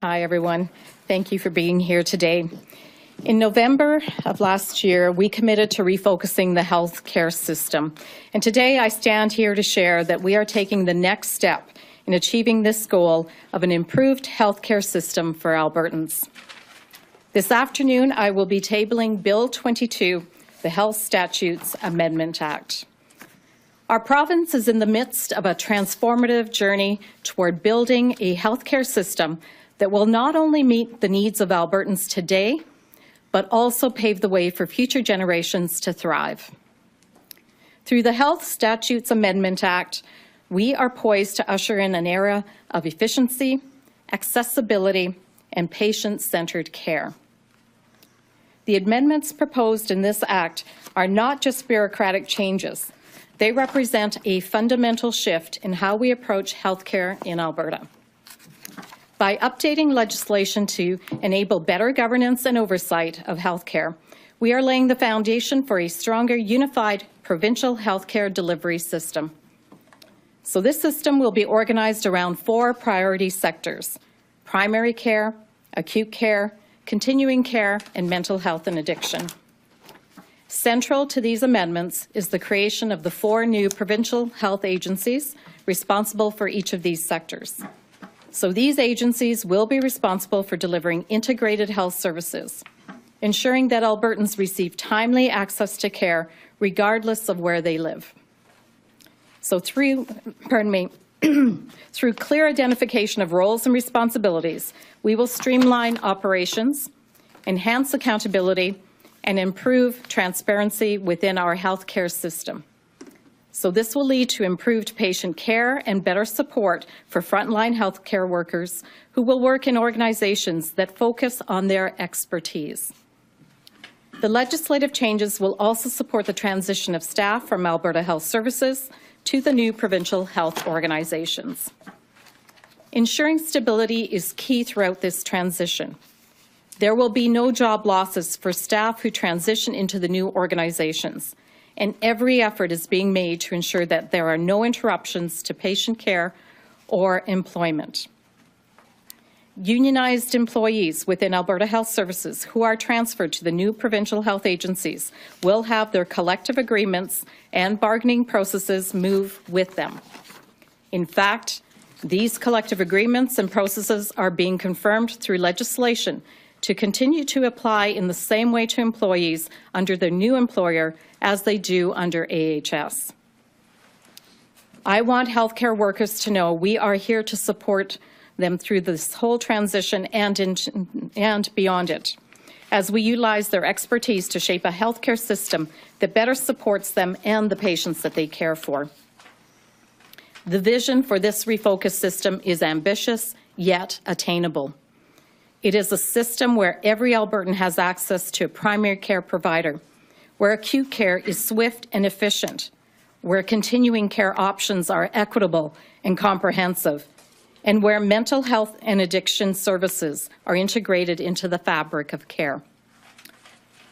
Hi, everyone. Thank you for being here today. In November of last year, we committed to refocusing the healthcare system. And today I stand here to share that we are taking the next step in achieving this goal of an improved healthcare system for Albertans. This afternoon, I will be tabling Bill 22, the Health Statutes Amendment Act. Our province is in the midst of a transformative journey toward building a healthcare system that will not only meet the needs of Albertans today, but also pave the way for future generations to thrive. Through the Health Statutes Amendment Act, we are poised to usher in an era of efficiency, accessibility, and patient-centered care. The amendments proposed in this Act are not just bureaucratic changes. They represent a fundamental shift in how we approach healthcare in Alberta. By updating legislation to enable better governance and oversight of healthcare, we are laying the foundation for a stronger, unified provincial healthcare delivery system. So this system will be organized around 4 priority sectors: primary care, acute care, continuing care, and mental health and addiction. Central to these amendments is the creation of the 4 new provincial health agencies responsible for each of these sectors. So these agencies will be responsible for delivering integrated health services, ensuring that Albertans receive timely access to care regardless of where they live. So through clear identification of roles and responsibilities, we will streamline operations, enhance accountability, and improve transparency within our healthcare system. So this will lead to improved patient care and better support for frontline healthcare workers who will work in organizations that focus on their expertise. The legislative changes will also support the transition of staff from Alberta Health Services to the new provincial health organizations. Ensuring stability is key throughout this transition. There will be no job losses for staff who transition into the new organizations, and every effort is being made to ensure that there are no interruptions to patient care or employment. Unionized employees within Alberta Health Services who are transferred to the new provincial health agencies will have their collective agreements and bargaining processes move with them. In fact, these collective agreements and processes are being confirmed through legislation to continue to apply in the same way to employees under their new employer as they do under AHS. I want healthcare workers to know we are here to support them through this whole transition and beyond it, as we utilize their expertise to shape a healthcare system that better supports them and the patients that they care for. The vision for this refocus system is ambitious yet attainable. It is a system where every Albertan has access to a primary care provider, where acute care is swift and efficient, where continuing care options are equitable and comprehensive, and where mental health and addiction services are integrated into the fabric of care.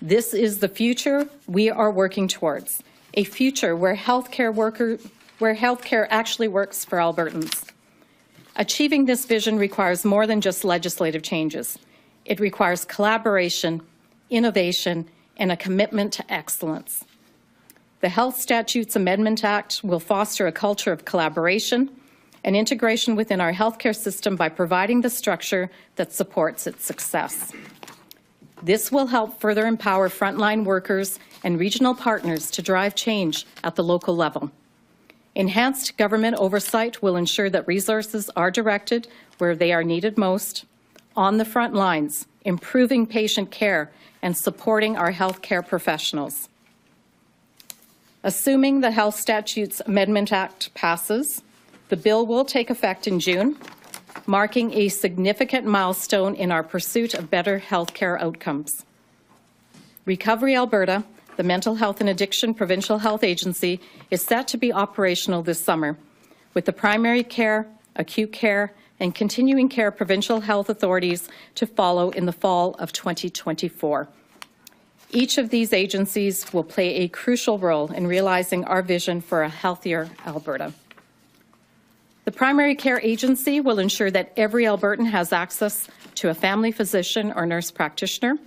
This is the future we are working towards, a future where healthcare actually works for Albertans. Achieving this vision requires more than just legislative changes. It requires collaboration, innovation, and a commitment to excellence. The Health Statutes Amendment Act will foster a culture of collaboration and integration within our healthcare system by providing the structure that supports its success. This will help further empower frontline workers and regional partners to drive change at the local level. Enhanced government oversight will ensure that resources are directed where they are needed most, on the front lines, improving patient care and supporting our healthcare professionals. Assuming the Health Statutes Amendment Act passes, the bill will take effect in June, marking a significant milestone in our pursuit of better healthcare outcomes. Recovery Alberta, the Mental Health and Addiction Provincial Health Agency, is set to be operational this summer, with the primary care, acute care, and continuing care provincial health authorities to follow in the fall of 2024. Each of these agencies will play a crucial role in realizing our vision for a healthier Alberta. The primary care agency will ensure that every Albertan has access to a family physician or nurse practitioner,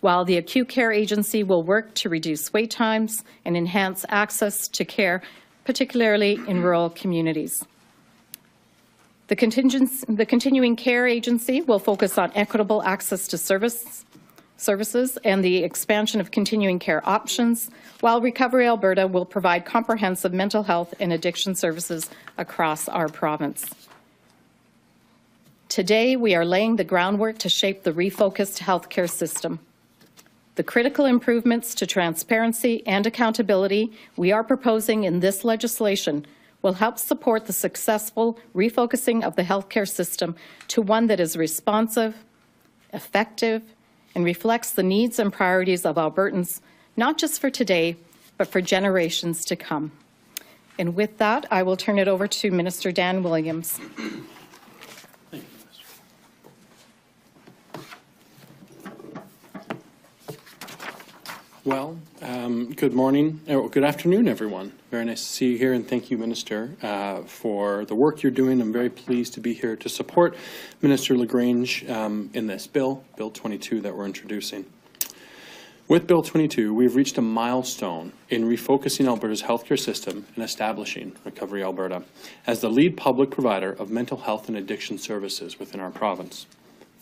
while the acute care agency will work to reduce wait times and enhance access to care, particularly in rural communities. The continuing care agency will focus on equitable access to services and the expansion of continuing care options, while Recovery Alberta will provide comprehensive mental health and addiction services across our province. Today, we are laying the groundwork to shape the refocused healthcare system. The critical improvements to transparency and accountability we are proposing in this legislation will help support the successful refocusing of the healthcare system to one that is responsive, effective, and reflects the needs and priorities of Albertans, not just for today, but for generations to come. And with that, I will turn it over to Minister Dan Williams. Thank you, Well, good morning, or good afternoon, everyone. Very nice to see you here, and thank you, Minister, for the work you're doing. I'm very pleased to be here to support Minister LaGrange in this bill, Bill 22, that we're introducing. With Bill 22, we've reached a milestone in refocusing Alberta's healthcare system and establishing Recovery Alberta as the lead public provider of mental health and addiction services within our province.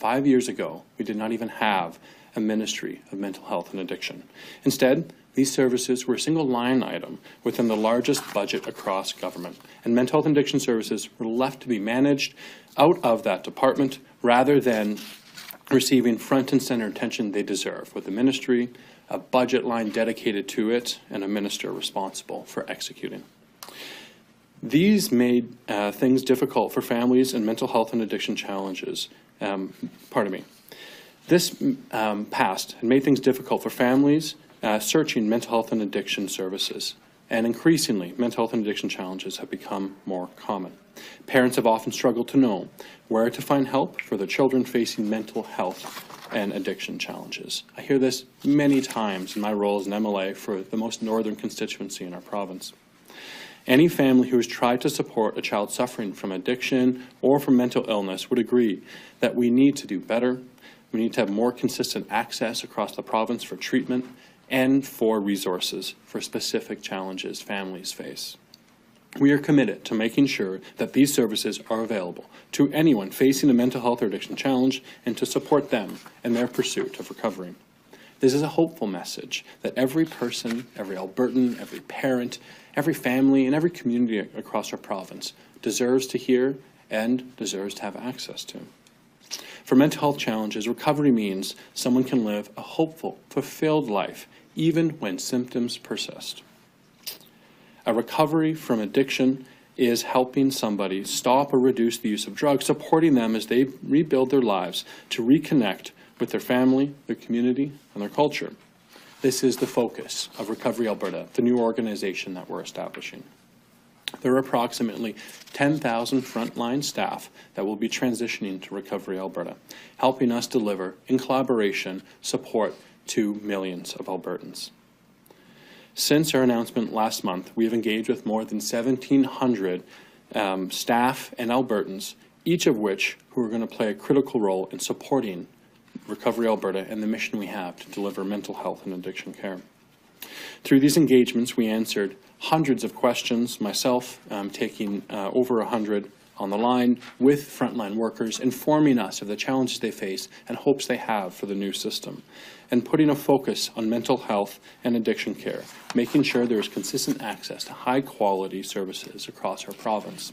5 years ago, we did not even have a Ministry of Mental Health and Addiction. Instead, these services were a single line item within the largest budget across government, and mental health and addiction services were left to be managed out of that department rather than receiving front and center attention they deserve, with the ministry, a budget line dedicated to it, and a minister responsible for executing. These made things difficult for families and mental health and addiction challenges. This passed and made things difficult for families searching mental health and addiction services. And increasingly, mental health and addiction challenges have become more common. Parents have often struggled to know where to find help for their children facing mental health and addiction challenges. I hear this many times in my role as an MLA for the most northern constituency in our province. Any family who has tried to support a child suffering from addiction or from mental illness would agree that we need to do better. We need to have more consistent access across the province for treatment and for resources for specific challenges families face. We are committed to making sure that these services are available to anyone facing a mental health or addiction challenge and to support them in their pursuit of recovery. This is a hopeful message that every person, every Albertan, every parent, every family, and every community across our province deserves to hear and deserves to have access to. For mental health challenges, recovery means someone can live a hopeful, fulfilled life even when symptoms persist. A recovery from addiction is helping somebody stop or reduce the use of drugs, supporting them as they rebuild their lives to reconnect with their family, their community, and their culture. This is the focus of Recovery Alberta, the new organization that we're establishing. There are approximately 10,000 frontline staff that will be transitioning to Recovery Alberta, helping us deliver, in collaboration, support to millions of Albertans. Since our announcement last month, we have engaged with more than 1,700 staff and Albertans, each of which who are going to play a critical role in supporting Recovery Alberta and the mission we have to deliver mental health and addiction care. Through these engagements, we answered hundreds of questions, myself taking over 100 on the line with frontline workers, informing us of the challenges they face and hopes they have for the new system, and putting a focus on mental health and addiction care, making sure there is consistent access to high-quality services across our province.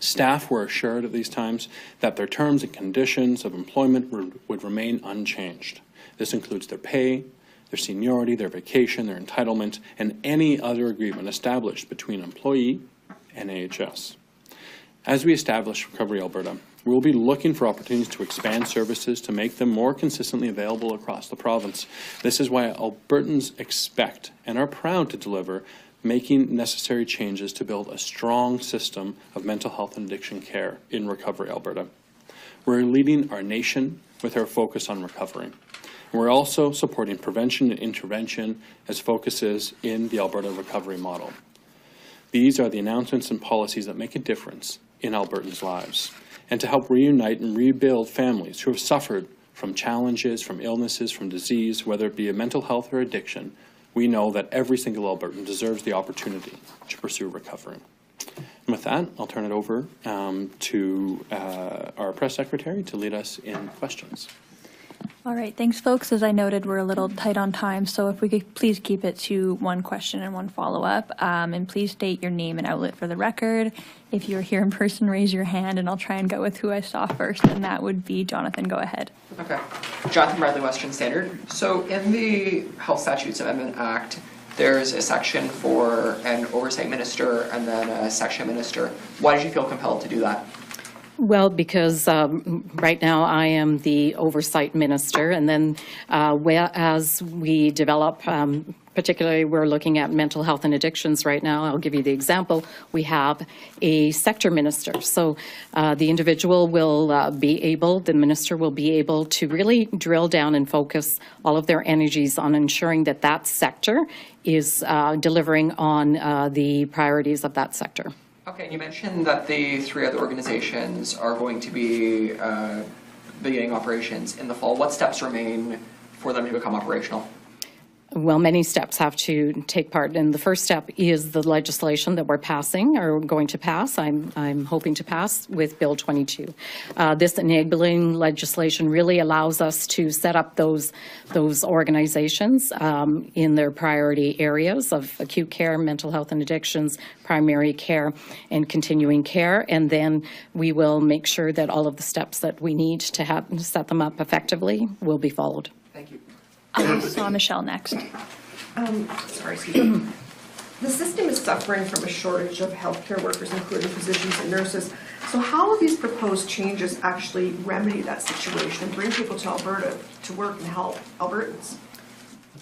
Staff were assured at these times that their terms and conditions of employment would remain unchanged. This includes their pay, their seniority, their vacation, their entitlement, and any other agreement established between employee and AHS. As we establish Recovery Alberta, we will be looking for opportunities to expand services to make them more consistently available across the province. This is why Albertans expect and are proud to deliver, making necessary changes to build a strong system of mental health and addiction care in Recovery Alberta. We're leading our nation with our focus on recovery. We're also supporting prevention and intervention as focuses in the Alberta recovery model. These are the announcements and policies that make a difference in Albertans' lives, and to help reunite and rebuild families who have suffered from challenges, from illnesses, from disease, whether it be a mental health or addiction. We know that every single Albertan deserves the opportunity to pursue recovery. And with that, I'll turn it over to our press secretary to lead us in questions. All right, thanks folks. As I noted, we're a little tight on time, so if we could please keep it to one question and one follow-up, and please state your name and outlet for the record. If you're here in person, raise your hand, and I'll try and go with who I saw first, and that would be Jonathan. Go ahead. Okay. Jonathan Bradley, Western Standard. So in the Health Statutes Amendment Act, there's a section for an oversight minister and then a section minister. Why did you feel compelled to do that? Well, because right now I am the oversight minister, and then as we develop, particularly we're looking at mental health and addictions right now. I'll give you the example. We have a sector minister. So the individual will be able, the minister will be able to really drill down and focus all of their energies on ensuring that that sector is delivering on the priorities of that sector. Okay, and you mentioned that the 3 other organizations are going to be beginning operations in the fall. What steps remain for them to become operational? Well, many steps have to take part, and the first step is the legislation that we're passing, or going to pass. I'm hoping to pass with Bill 22. This enabling legislation really allows us to set up those organizations in their priority areas of acute care, mental health and addictions, primary care, and continuing care, and then we will make sure that all of the steps that we need to set them up effectively will be followed. Thank you. I saw Michelle next. Sorry, excuse me. The system is suffering from a shortage of healthcare workers, including physicians and nurses. So how will these proposed changes actually remedy that situation and bring people to Alberta to work and help Albertans?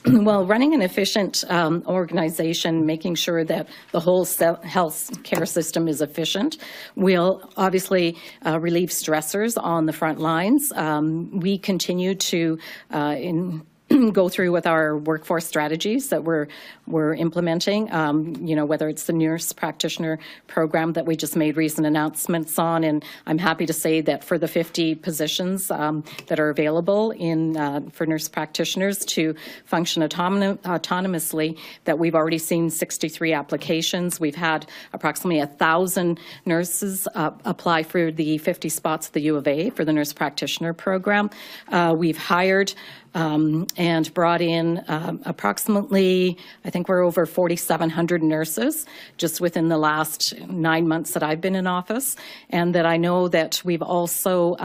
Well, running an efficient organization, making sure that the whole health care system is efficient, will obviously relieve stressors on the front lines. We continue to go through with our workforce strategies that we're implementing, you know, whether it's the nurse practitioner program that we just made recent announcements on, and I'm happy to say that for the 50 positions that are available for nurse practitioners to function autonomously, that we've already seen 63 applications. We've had approximately 1,000 nurses apply for the 50 spots at the U of A for the nurse practitioner program. We've hired and brought in approximately, I think we're over 4,700 nurses just within the last 9 months that I've been in office, and that I know that we've also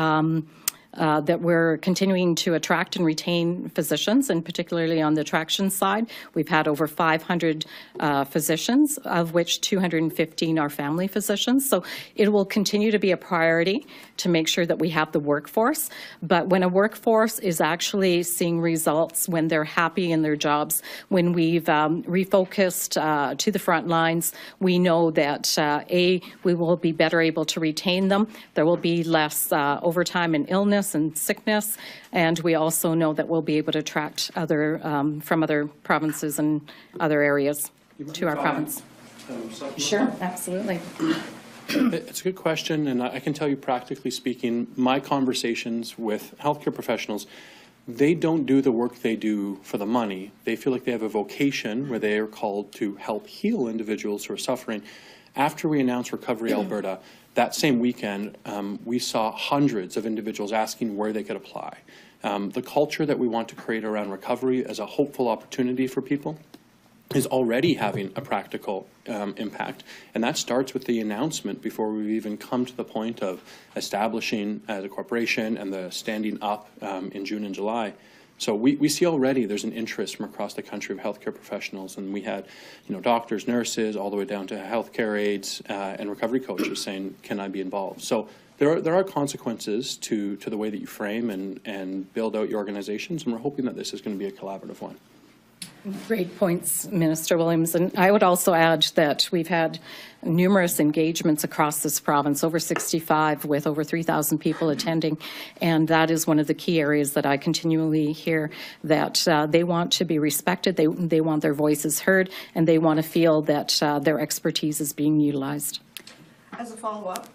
that we're continuing to attract and retain physicians, and particularly on the attraction side. We've had over 500 physicians, of which 215 are family physicians. So it will continue to be a priority to make sure that we have the workforce. But when a workforce is actually seeing results, when they're happy in their jobs, when we've refocused to the front lines, we know that we will be better able to retain them. There will be less overtime and illness and sickness, and we also know that we'll be able to attract other from other provinces and other areas to our province. Sure, absolutely. It's a good question, and I can tell you, practically speaking, my conversations with healthcare professionals, they don't do the work they do for the money. They feel like they have a vocation where they are called to help heal individuals who are suffering. After we announced Recovery Alberta, that same weekend, we saw hundreds of individuals asking where they could apply. The culture that we want to create around recovery as a hopeful opportunity for people is already having a practical impact. And that starts with the announcement before we even come to the point of establishing the corporation and the standing up in June and July. So we see already there's an interest from across the country of healthcare professionals, and we had, you know, doctors, nurses, all the way down to healthcare aides and recovery coaches saying, "Can I be involved?" So there are consequences to the way that you frame and build out your organizations, and we're hoping that this is going to be a collaborative one. Great points, Minister Williams. And I would also add that we've had numerous engagements across this province, over 65, with over 3,000 people attending. And that is one of the key areas that I continually hear, that they want to be respected, they want their voices heard, and they want to feel that their expertise is being utilized. As a follow-up.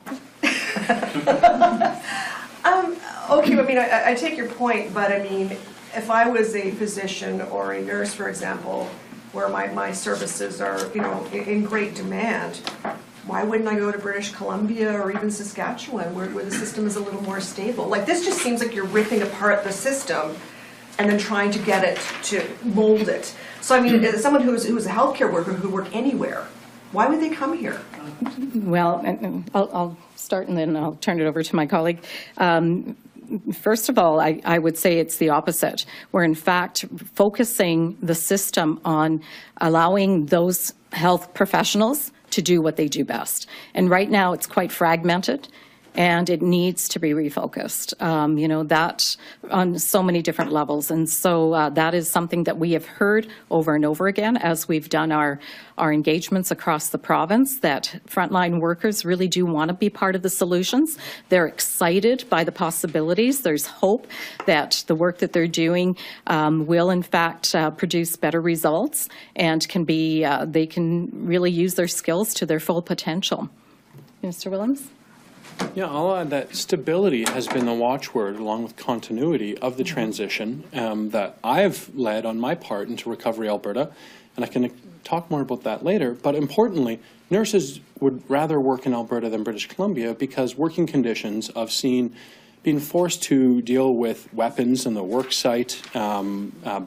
Okay, I mean, I take your point, but I mean, if I was a physician or a nurse, for example, where my services are, you know, in great demand, why wouldn't I go to British Columbia or even Saskatchewan, where the system is a little more stable? Like, this just seems like you're ripping apart the system and then trying to get it to mold it. So I mean, as someone who's a healthcare worker who work anywhere, why would they come here? Well, and I'll start and then I'll turn it over to my colleague. First of all, I would say it's the opposite. We're in fact focusing the system on allowing those health professionals to do what they do best. And right now it's quite fragmented, and it needs to be refocused, you know, that on so many different levels. And so that is something that we have heard over and over again as we've done our engagements across the province, that frontline workers really do want to be part of the solutions. They're excited by the possibilities. There's hope that the work that they're doing will in fact produce better results and can be, they can really use their skills to their full potential. Mr. Williams? Yeah, I'll add that stability has been the watchword, along with continuity, of the transition that I've led on my part into Recovery Alberta, and I can talk more about that later. But importantly, nurses would rather work in Alberta than British Columbia because working conditions of being forced to deal with weapons in the work site,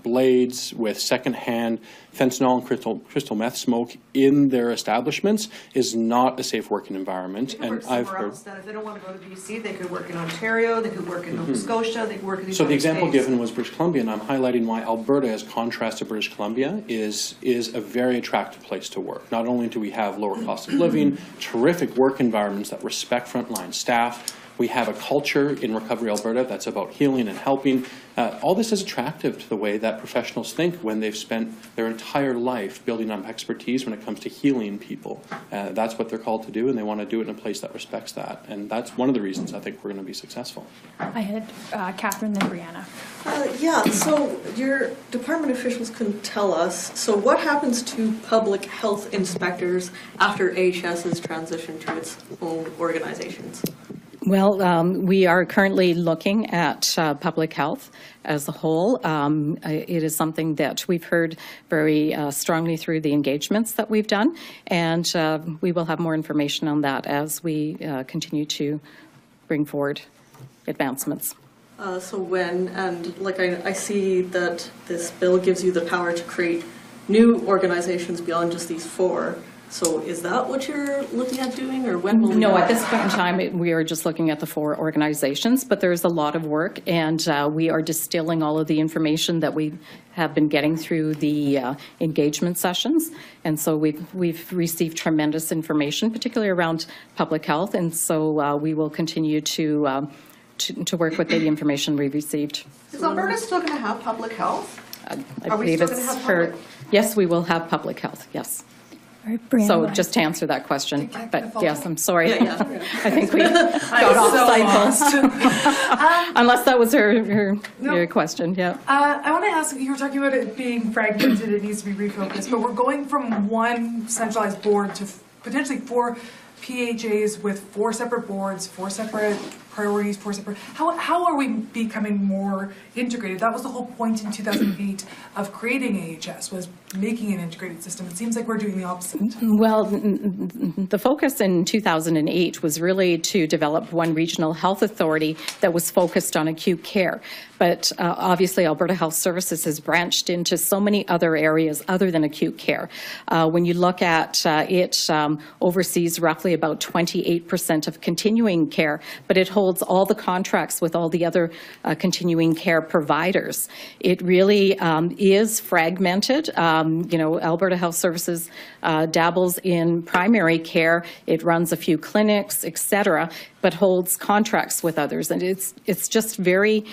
blades, with secondhand fentanyl and crystal meth smoke in their establishments is not a safe working environment. And I've heard that if they don't want to go to BC, they could work in Ontario, they could work in Nova Scotia, they could work in these So the example states. given was British Columbia, and I'm highlighting why Alberta, as contrast to British Columbia, is a very attractive place to work. Not only do we have lower cost of living, terrific work environments that respect frontline staff, we have a culture in Recovery Alberta that's about healing and helping. All this is attractive to the way that professionals think when they've spent their entire life building up expertise when it comes to healing people. That's what they're called to do, and they want to do it in a place that respects that. And that's one of the reasons I think we're going to be successful. I had Catherine, then Brianna. Yeah, so your department officials couldn't tell us, so what happens to public health inspectors after AHS is transitioned to its own organizations? Well, we are currently looking at public health as a whole. It is something that we've heard very strongly through the engagements that we've done, and we will have more information on that as we continue to bring forward advancements. So when, and like I see that this bill gives you the power to create new organizations beyond just these 4. So is that what you're looking at doing, or when will we No, at this point in time, we are just looking at the 4 organizations, but there's a lot of work, and we are distilling all of the information that we have been getting through the engagement sessions. And so we've received tremendous information, particularly around public health, and so we will continue to work with the information we've received. Is Alberta still going to have public health? I believe it's for, yes, we will have public health, yes. All right, Brianna. So just to answer that question, but yes, I'm sorry. Yeah. I think we got off cycle. Unless that was your question, yeah. I want to ask, you were talking about it being fragmented, it needs to be refocused, but we're going from one centralized board to potentially 4 PHAs with 4 separate boards, 4 separate priorities, 4 separate. How are we becoming more integrated? That was the whole point in 2008 of creating AHS, was making an integrated system. It seems like we're doing the opposite. Well, the focus in 2008 was really to develop one regional health authority that was focused on acute care. But obviously, Alberta Health Services has branched into so many other areas other than acute care. When you look at it, oversees roughly about 28% of continuing care, but it holds all the contracts with all the other continuing care providers. It really is fragmented. You know, Alberta Health Services dabbles in primary care. It runs a few clinics, etc. but holds contracts with others. And it's just very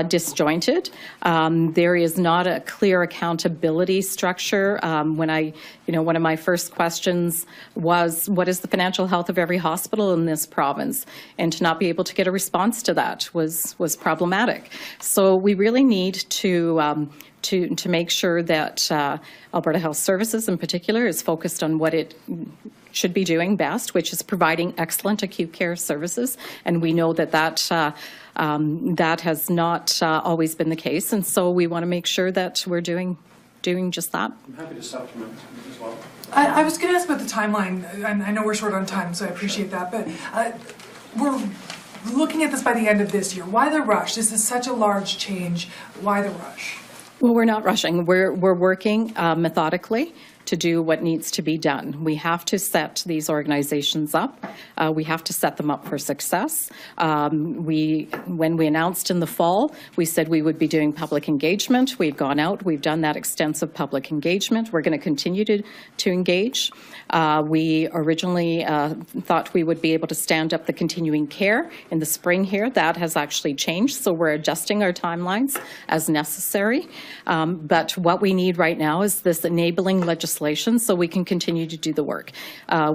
disjointed. There is not a clear accountability structure. One of my first questions was, what is the financial health of every hospital in this province? And to not be able to get a response to that was problematic. So we really need to make sure that Alberta Health Services in particular is focused on what it should be doing best, which is providing excellent acute care services. And we know that that has not always been the case. And so we want to make sure that we're doing just that. I'm happy to supplement as well. I was going to ask about the timeline. I know we're short on time, so I appreciate that. But we're looking at this by the end of this year. Why the rush? This is such a large change. Why the rush? Well, we're not rushing. We're working methodically to do what needs to be done. We have to set these organizations up. We have to set them up for success. When we announced in the fall, we said we would be doing public engagement. We've gone out. We've done that extensive public engagement. We're going to continue to engage. We originally thought we would be able to stand up the continuing care in the spring here. That has actually changed, so we're adjusting our timelines as necessary. But what we need right now is this enabling legislation so we can continue to do the work.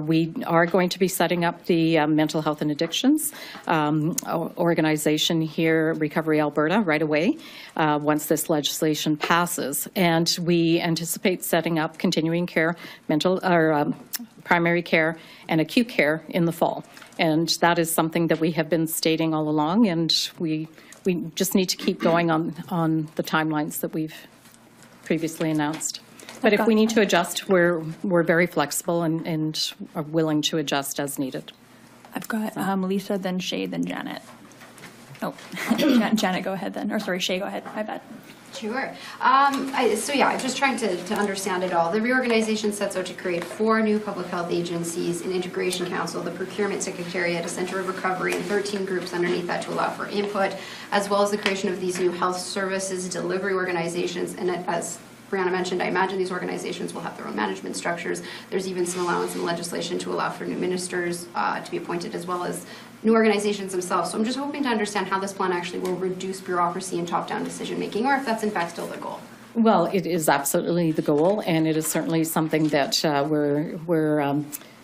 We are going to be setting up the mental health and addictions organization here, Recovery Alberta, right away once this legislation passes. And we anticipate setting up continuing care, primary care and acute care in the fall. And that is something that we have been stating all along, and we just need to keep going on the timelines that we've previously announced. But if we need to adjust, we're very flexible and are willing to adjust as needed. I've got Lisa, then Shay, then Janet. Oh, Janet, go ahead then. Or sorry, Shay, go ahead. My bad. Sure. I'm just trying to understand it all. The reorganization sets out to create 4 new public health agencies, an integration council, the procurement secretariat, a center of recovery, and 13 groups underneath that to allow for input, as well as the creation of these new health services delivery organizations. And as Brianna mentioned, I imagine these organizations will have their own management structures. There's even some allowance in legislation to allow for new ministers to be appointed, as well as new organizations themselves. So I'm just hoping to understand how this plan actually will reduce bureaucracy and top-down decision-making, or if that's in fact still the goal. Well, it is absolutely the goal, and it is certainly something that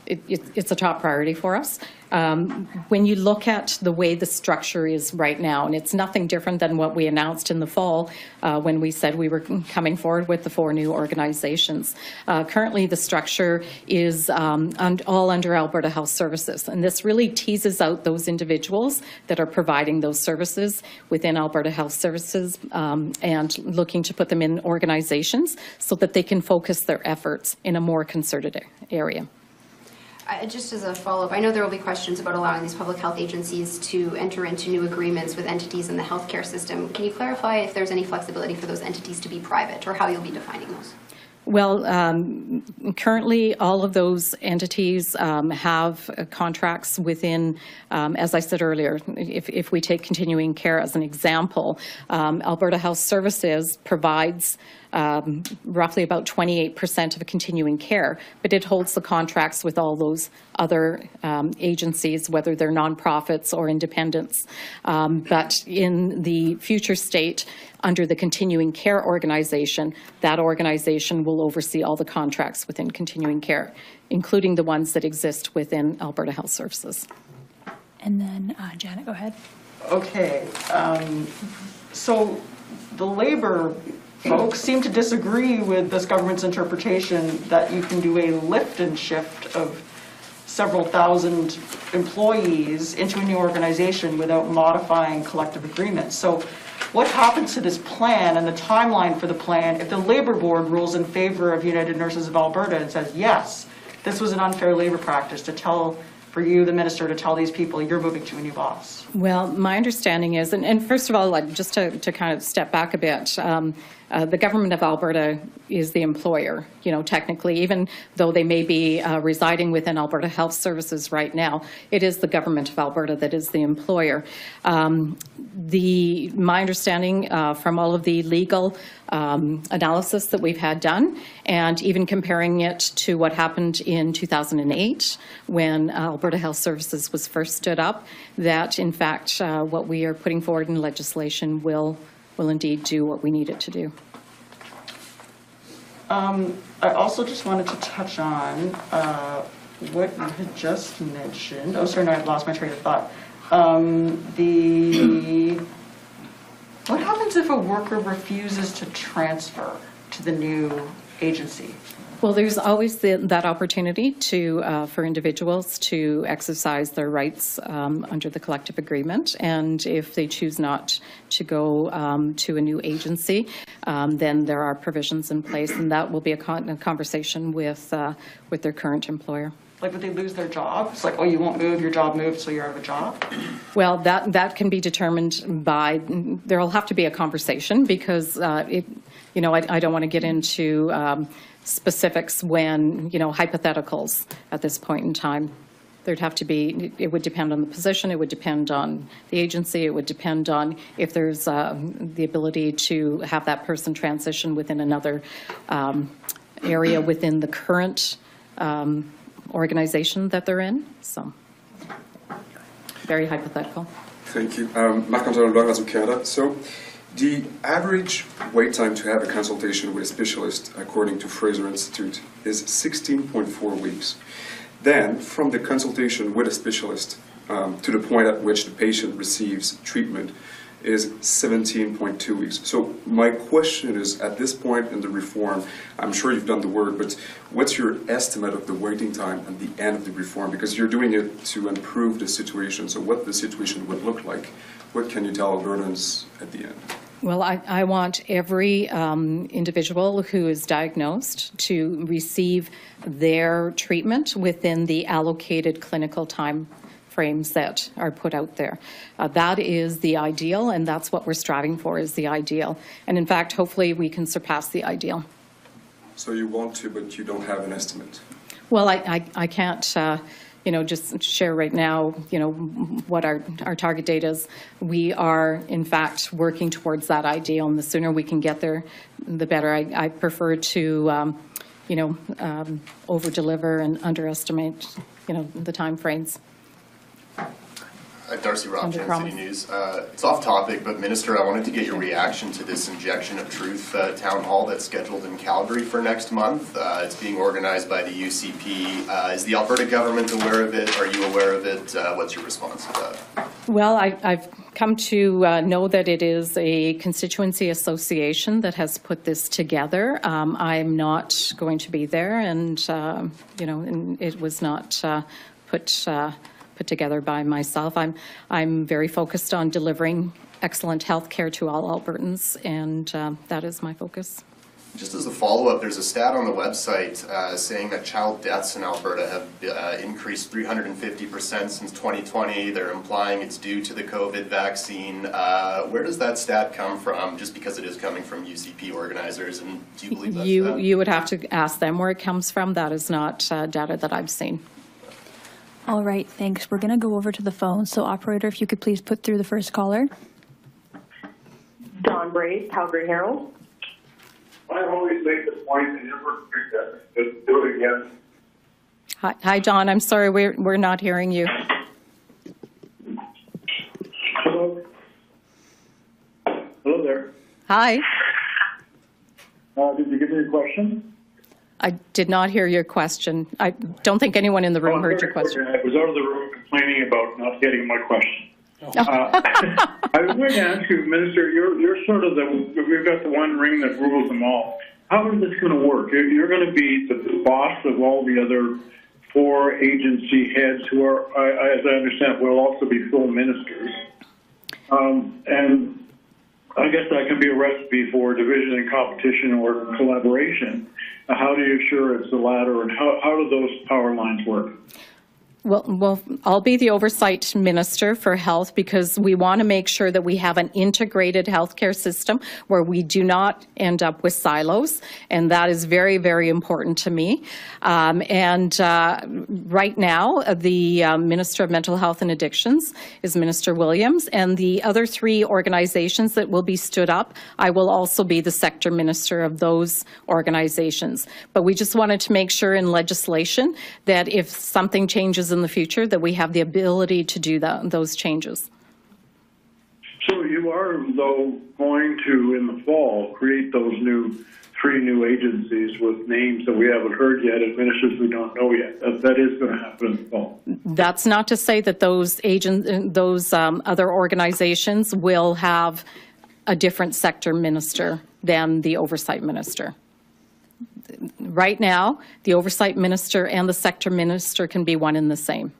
it's a top priority for us. When you look at the way the structure is right now, and it's nothing different than what we announced in the fall when we said we were coming forward with the 4 new organizations. Currently, the structure is all under Alberta Health Services, and this really teases out those individuals that are providing those services within Alberta Health Services and looking to put them in organizations so that they can focus their efforts in a more concerted area. Just as a follow-up, I know there will be questions about allowing these public health agencies to enter into new agreements with entities in the healthcare system. Can you clarify if there's any flexibility for those entities to be private, or how you'll be defining those? Well, currently all of those entities have contracts within, as I said earlier, if we take continuing care as an example, Alberta Health Services provides roughly about 28% of continuing care, but it holds the contracts with all those other agencies, whether they're nonprofits or independents. But in the future state, under the continuing care organization, that organization will oversee all the contracts within continuing care, including the ones that exist within Alberta Health Services. And then Janet, go ahead. Okay, so the Labour folks seem to disagree with this government's interpretation that you can do a lift and shift of several thousand employees into a new organization without modifying collective agreements. So what happens to this plan and the timeline for the plan if the Labour Board rules in favor of United Nurses of Alberta and says, yes, this was an unfair labour practice for you, the minister, to tell these people you're moving to a new boss? Well, my understanding is, and first of all, just to kind of step back a bit, the government of Alberta is the employer, technically, even though they may be residing within Alberta Health Services right now, it is the government of Alberta that is the employer. My understanding from all of the legal analysis that we've had done, and even comparing it to what happened in 2008 when Alberta Alberta Health Services was first stood up, that in fact what we are putting forward in legislation will indeed do what we need it to do. I also just wanted to touch on what you had just mentioned. Oh, sorry, no, I've lost my train of thought. What happens if a worker refuses to transfer to the new agency? Well, there's always that opportunity for individuals to exercise their rights under the collective agreement, and if they choose not to go to a new agency, then there are provisions in place, and that will be a conversation with their current employer. Like, would they lose their job? It's like, oh, you won't move, your job moved, so you're out of a job? Well, that can be determined by, there will have to be a conversation, because I don't want to get into specifics when, hypotheticals at this point in time. There'd have to be, it would depend on the position, it would depend on the agency, it would depend on if there's the ability to have that person transition within another area within the current organization that they're in. So, very hypothetical. Thank you. Marc-Antoine Lorenzo, Canada. So, the average wait time to have a consultation with a specialist, according to Fraser Institute, is 16.4 weeks. Then, from the consultation with a specialist to the point at which the patient receives treatment is 17.2 weeks. So my question is, at this point in the reform, I'm sure you've done the work, but what's your estimate of the waiting time at the end of the reform? Because you're doing it to improve the situation. So what the situation would look like, what can you tell Albertans at the end? Well, I want every individual who is diagnosed to receive their treatment within the allocated clinical time frames that are put out there. That is the ideal, and that's what we're striving for, is the ideal. And in fact, hopefully we can surpass the ideal. So you want to, but you don't have an estimate? Well, I can't just share right now, what our target date is. We are, in fact, working towards that ideal, and the sooner we can get there, the better. I prefer to, over-deliver and underestimate, the time frames. Darcy Rob, Kansas City News. It's off topic, but Minister, I wanted to get your reaction to this Injection of Truth town hall that's scheduled in Calgary for next month. It's being organized by the UCP. Is the Alberta government aware of it? Are you aware of it? What's your response to that? Well, I've come to know that it is a constituency association that has put this together. I'm not going to be there, and and it was not put together by myself. I'm very focused on delivering excellent health care to all Albertans, and that is my focus. Just as a follow-up, there's a stat on the website saying that child deaths in Alberta have increased 350% since 2020. They're implying it's due to the COVID vaccine. Where does that stat come from? Just because it is coming from UCP organizers, and do you believe that's You would have to ask them where it comes from. That is not data that I've seen. All right, thanks. We're going to go over to the phone. So, operator, if you could please put through the first caller. Don Brace, Calgary Herald. I always make the point, and never forget that. Just do it again. Hi, John. I'm sorry, we're not hearing you. Hello. Hello there. Hi. Did you give me a question? I did not hear your question. I don't think anyone in the room heard your question. I was out of the room complaining about not getting my question. I was going to ask you, Minister, you're sort of we've got the one ring that rules them all. How is this going to work? You're going to be the boss of all the other 4 agency heads who are, as I understand, will also be full ministers. And I guess that can be a recipe for division and competition or collaboration. How do you assure it's the latter, and how do those power lines work? Well, I'll be the oversight minister for health, because we want to make sure that we have an integrated healthcare system where we do not end up with silos, and that is very, very important to me. Right now, the Minister of Mental Health and Addictions is Minister Williams, and the other 3 organizations that will be stood up, I will also be the sector minister of those organizations. But we just wanted to make sure in legislation that if something changes changes in the future, that we have the ability to do those changes. So you are, though, going to, in the fall, create those three new agencies with names that we haven't heard yet and ministers we don't know yet. That is going to happen in the fall. That's not to say that those other organizations will have a different sector minister than the oversight minister. Right now, the oversight minister and the sector minister can be one and the same.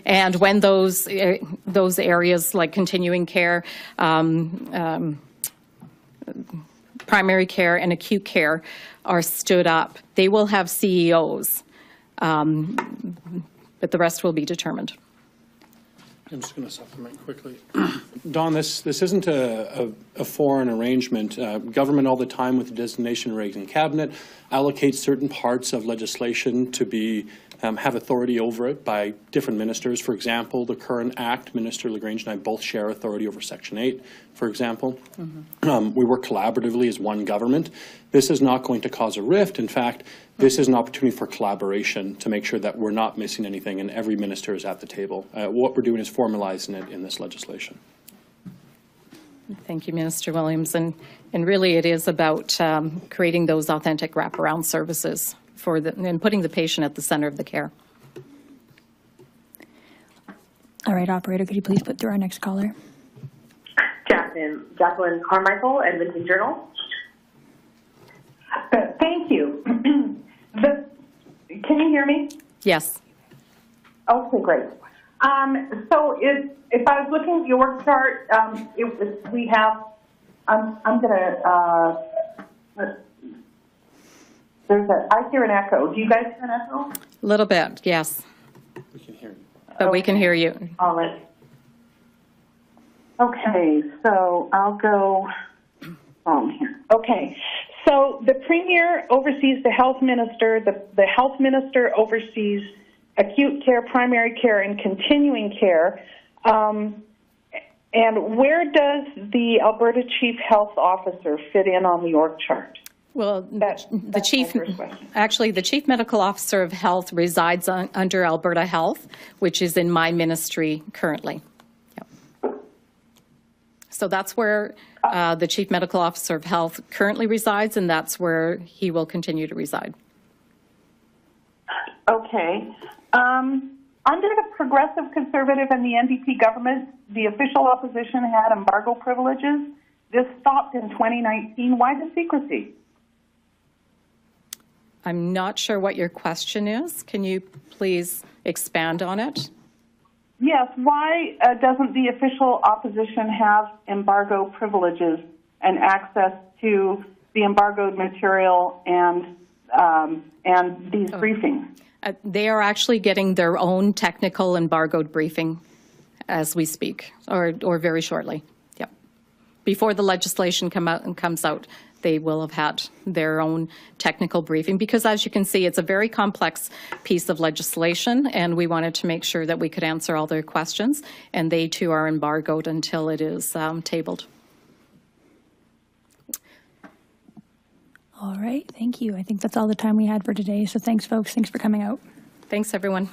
And when those areas like continuing care, primary care, and acute care are stood up, they will have CEOs, but the rest will be determined. I'm just going to supplement quickly. Don, this isn't a foreign arrangement. Government all the time with the designation regs in cabinet allocates certain parts of legislation to be have authority over it by different ministers. For example, the current act, Minister LaGrange and I both share authority over Section 8, for example. We work collaboratively as one government. This is not going to cause a rift. In fact, this is an opportunity for collaboration to make sure that we're not missing anything and every minister is at the table. What we're doing is formalizing it in this legislation. Thank you, Minister Williams. And really it is about creating those authentic wraparound services and putting the patient at the center of the care. All right, operator, could you please put through our next caller? Jacqueline Carmichael, Edmonton Journal. Thank you. Can you hear me? Yes. Okay, great. So if I was looking at your work chart, we have, I'm going to, I hear an echo. Do you guys hear an echo? A little bit, yes. We can hear you. But okay. We can hear you. All right. Okay, so I'll go on here. Okay, so the Premier oversees the Health Minister. The Health Minister oversees acute care, primary care, and continuing care. And where does the Alberta Chief Health Officer fit in on the org chart? Well, the Chief Medical Officer of Health resides under Alberta Health, which is in my ministry currently. Yep. So that's where the Chief Medical Officer of Health currently resides, and that's where he will continue to reside. Okay. Under the Progressive Conservative and the NDP government, the official opposition had embargo privileges. This stopped in 2019. Why the secrecy? I'm not sure what your question is. Can you please expand on it? Yes. Why doesn't the official opposition have embargo privileges and access to the embargoed material and these briefings? They are actually getting their own technical embargoed briefing as we speak, or very shortly. Yep. Before the legislation comes out, they will have had their own technical briefing, because as you can see, it's a very complex piece of legislation, and we wanted to make sure that we could answer all their questions, and they too are embargoed until it is tabled. All right, thank you. I think that's all the time we had for today. So thanks, folks. Thanks for coming out. Thanks, everyone.